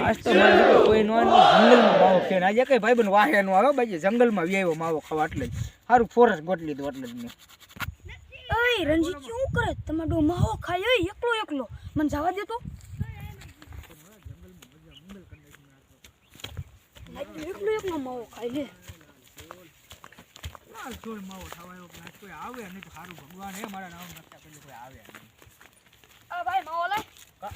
આજ તો મારે કોઈ નો જંગલમાં માવો કે આજે કઈ ભાઈબંધ વાહે નો આવે બાજી જંગલમાં વ્યાયો માવો ખાવા એટલે જ સારું ફોરસ ગોટલી દો એટલે જ નહીં. ઓય રણજીત શું કરે તમારો માવો ખાય એકલો એકલો મને જવા દે તો એકલો એકલો માવો ખાય લે ના જોઈ માવો ખાવાયો પણ કોઈ આવે નહીં તો સારું ભગવાન હે મારા નામ નકતા પેલું કોઈ આવે આ ભાઈ માવો લે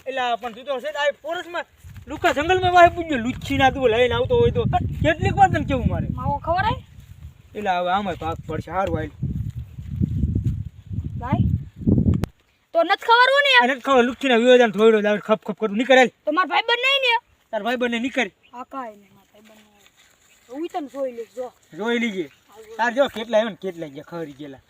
એલા પણ તું તો છે આ ફોરસમાં લુકા જંગલમાં વાહે પૂછ્યો લુચ્છી ના તું લઈને આવતો હોય તો કેટલીક વાર તને કેવું મારે માવો ખવરાય એલા હવે આમાં પાક પડશે સારું આઈ ભાઈ તો નત ખવરવું ને અને ખબર લુચ્છીના વિયોજન થોડો દાવ ખપ ખપ કરું નીકળેલ તો માર ભાઈબંધ નહીં ને તાર ભાઈ બને નીકળ આ કાઈ ને માર ભાઈબંધ હું તને જોઈ લે જો જોઈ લીજે તાર જો કેટલા આવ્યો ને કેટલા ગયા ખરી ગયેલા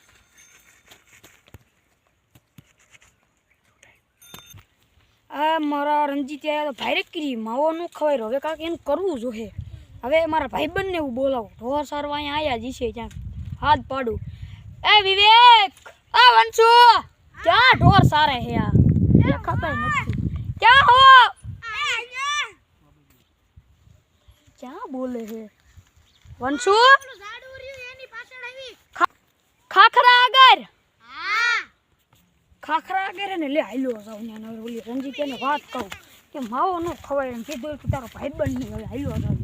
આ મારા રણજીત આયા તો ભાઈરે કરી માવો નો ખવાય હવે કાક એનું કરવું જોઈએ હવે મારા ભાઈબંધને હું બોલાવું ઢોર સારવા અહીંયા આયા જ છે ક્યાંક હાથ પાડું એ વિવેક આ વંશુ ક્યાં ઢોર સારે હે આ દેખાતા નથી ક્યાં હો ક્યાં બોલે હે વંશુ ખાખરા આગળ ખાખરા આગળ ને લે હાલ્યો જાવ ને ઓલી રણજીત એને વાત કહું કે માવો નો ખવાય એમ કીધું કે તારો ભાઈબંધ ને હવે હાલ્યો જાવ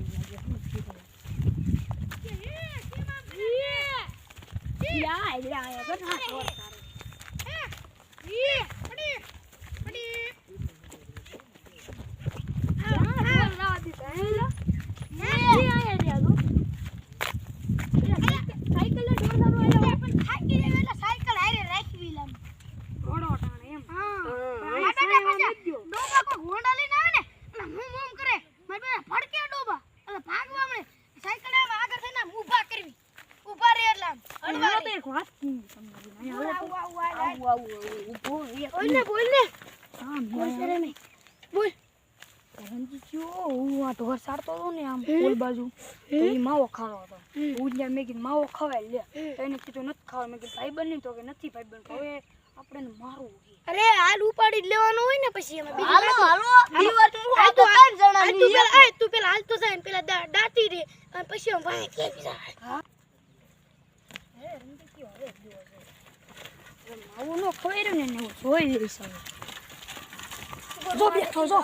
ઢોર સારતો હતો ને આમ પોલ બાજુ તો એ માવો ખાતો હતો હું ત્યાં મેં કીધું માવો ખવાય લે તો એને કીધું નથી ખાવા મેં કીધું ભાઈબંધ નહીં તો કે નથી ભાઈબંધ હવે આપણે મારવું અરે હાલ ઉપાડી જ લેવાનું હોય ને પછી એમાં બીજું હાલો તું પેલા હાલ તો જાય ને પેલા દાટી રે અને પછી આમ વાય કે જાય માવો નો ખવાય ને હું જોઈ લઈશ હવે જો બેઠો જો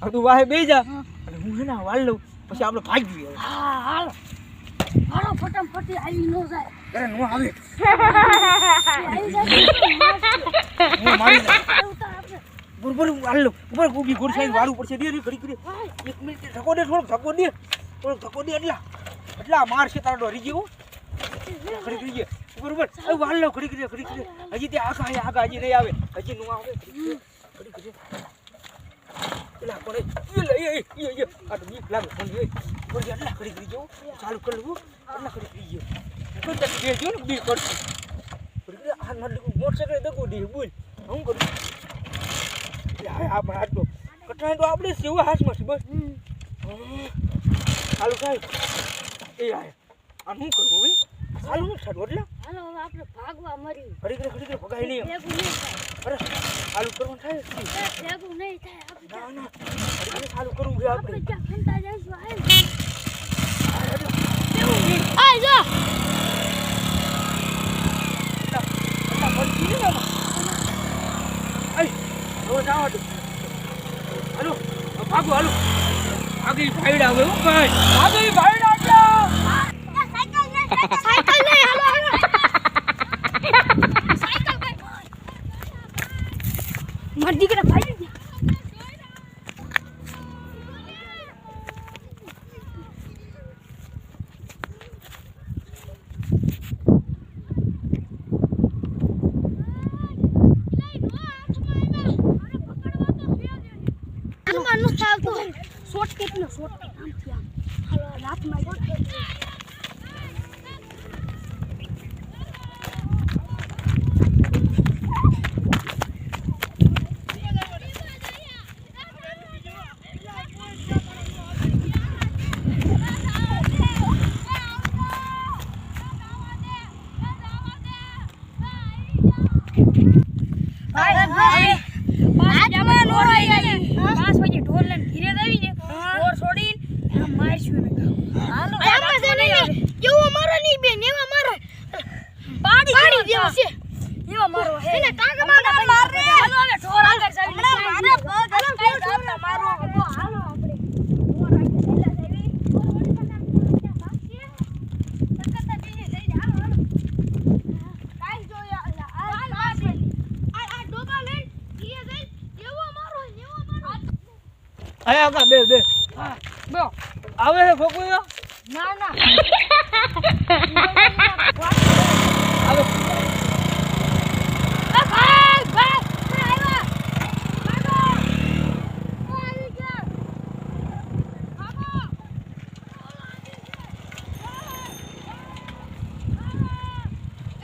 આપડે વાહે બે જા અને હું હે ના વાળ લઉં પછી આપડે ભાગી હાલો હાલો ફટાફટ આવી નો જાય અરે નો આવે હું મારી બરોબર વાળ લઉં ઉપર ઉભી ગુડ સાઈડ વાળું પડશે દે ઘડી ઘડી 1 મિનિટ ધક્કો દે થોડોક ધક્કો દે એટલા માર છે તારો ડરી ગયો ઘડી ઘડી બરોબર વાળ લઉં ઘડી ઘડી હજી તે આગા હજી નહીં આવે હજી નો આવે ઘડી એલા કોને એ આ તો બીક લાગે પણ એ બોલ એટલા કરી જો ચાલુ કરી લઉં એટલા કરી જો કોઈ તક દે જો ને બીક કરશે બોલ આ મોટરસાઇકલ દગો દે બોલ હું કરું યાર આ પણ આટલો કટાઈ તો આપણે સેવા હાથમાં છે બસ ચાલુ થાય એ આય આ હું કરું હવે ચાલુ ન છાડો એટલે હાલો હવે આપણે ભાગવા મરી ઘડી ભગાઈ નહીં ભેગું નહીં થાય અરે ચાલુ કરવાનું થાય ભેગું નહીં થાય ના ચાલુ કરવું છે આપણે ક્યાં ફંટા જઈશું આય જો હાલો ભાગો હાલો આગળ ભાઈડ આવે હું ભાઈ આગળ ભાઈડ આવ્યા સાયકલ નહીં હાલો માર દીકરા ભાઈ કેટલો શોટ આમથી આમ હાલો હાથમાં શોટ જેવો મારો નહીં બેન એવા મારો પાડી દેવો છે એવો મારો હે એને કાકા મારા માર રે હાલો હવે ઢોર આગળ જાવી મારે પગ કઈ જાતા મારો હાલો આપણે ઢોર આગળ આયા આગા બે બે હા બો આવે છે ફોકુયો ના ના આવે ભાઈ ભાઈ આવ્યા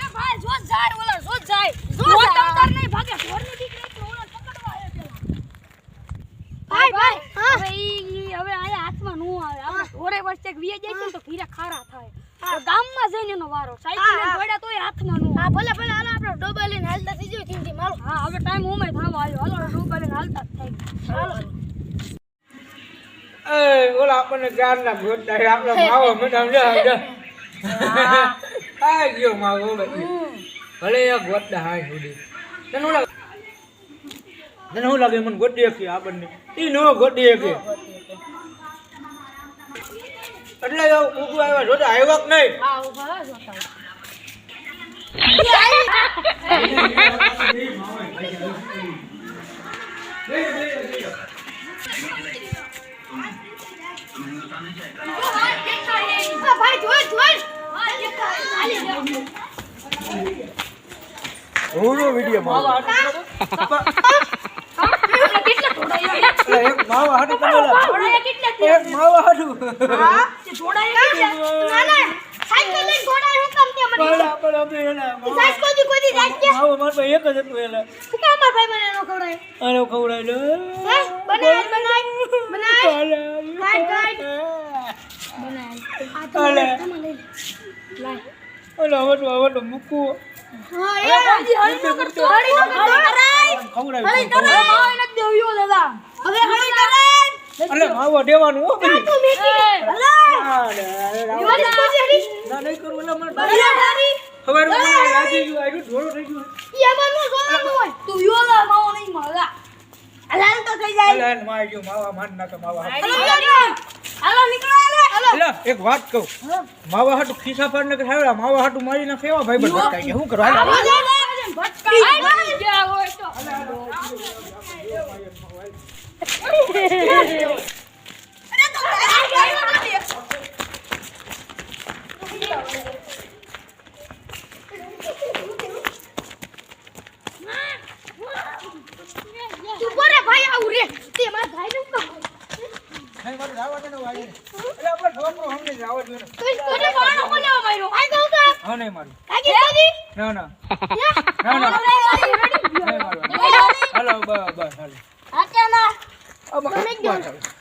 ભાઈ જો જાય ઓલા જો જાય જો તમતાર નહીં ભાગે ઢોરની દીકરી ઓલા પકડવા આવે પેલા ભાઈ હવે ઈ હવે આયા હાથમાં નો આવે આપણે ઢોરે વચ્ચે વિયે જાય છે તો ભીરા ખારા થાય તો ગામમાં જઈને એનો વારો સાયકલ લઈને દોડ્યા તોય હાથમાં નો હા ભલે ભલે હાલો આપણે ડોબા લઈને હાલતા થઈ જઈએ ચીંટી મારો હા હવે ટાઈમ ઉમે થાવા આવ્યો હાલો ડોબા લઈને હાલતા જ થાય હાલો એ ઓલા આપણને ગારના ગોતા આપણો માવો મેડમ લે આવજો આ ગયો માવો ભલે એક ગોતા હાય હુડી તને હું લાગે મને ગોડી કે આપણને ઈ નો ગોડી કે એટલે ઉગુ આવ્યા જોતા આવ્યા કે નહીં હા ઉભા જોતા ભાઈ જોઈ જોઈ ઓનો વિડિયો માવો કેટલા ઢોડાયા એક માવો હાડું કમેલા ઢોડાયા કેટલા એક માવો હાડું હા તે ઢોડાયા કેટલા ના ના સાયકલ લઈને ઘોડા હું કામ કે મને પણ આપણે એના સાયકલ કોઈ દી જાય કે માવો માર પાસે એક જ હતું એલા શું કામ મારા ભાઈ મને નો ખવડાય આનો ખવડાય લે હે બનાય બનાય કાટ આ તો અલે. તમે લઈ લાય ઓલો આવતો મૂકું હા એ કોઈ હળી નો કરતો હળી નો કરતો કરાય ખવડાય હળી કરાય માવ નથી દેવ્યો દાદા હવે હળી કરાય અલે માવો દેવાનું હો બધી તું મેકી અલે મને કોઈ હળી ના નહીં કરું એટલે મને બરાબર હળી ખબર મને લાગી ગયું આયુ ઢોળો થઈ ગયું યામાં નો જોવાનું હોય તું યોલા માવ નહીં મળા અલાલ તો થઈ જાય અલે માય ગયો માવા માન નાખે માવા હાલો નીકળો હાલો અલે એક વાત કહું માવા હાટુ ખીસા ફાડ ને ખાવડા માવા હાટુ મારીને સેવા ભાઈ બંધ ભટકાઈ ગયા શું કરવા ભટકાઈ ગયા હોય તો તું બોરે ભાઈ આવું રે તે મારા ભાઈ નું કામ નહીં મારે જાવા દે ને ભાઈ એટલે આપણે ઢોકરો હમને જાવા દે ને કોને કોણ કોને માર્યો આઈ ગયો તો હા નહીં મારું કાકી કોની ના ના ના ના નહીં મારું હાલો બસ હાલો આ કેના બસ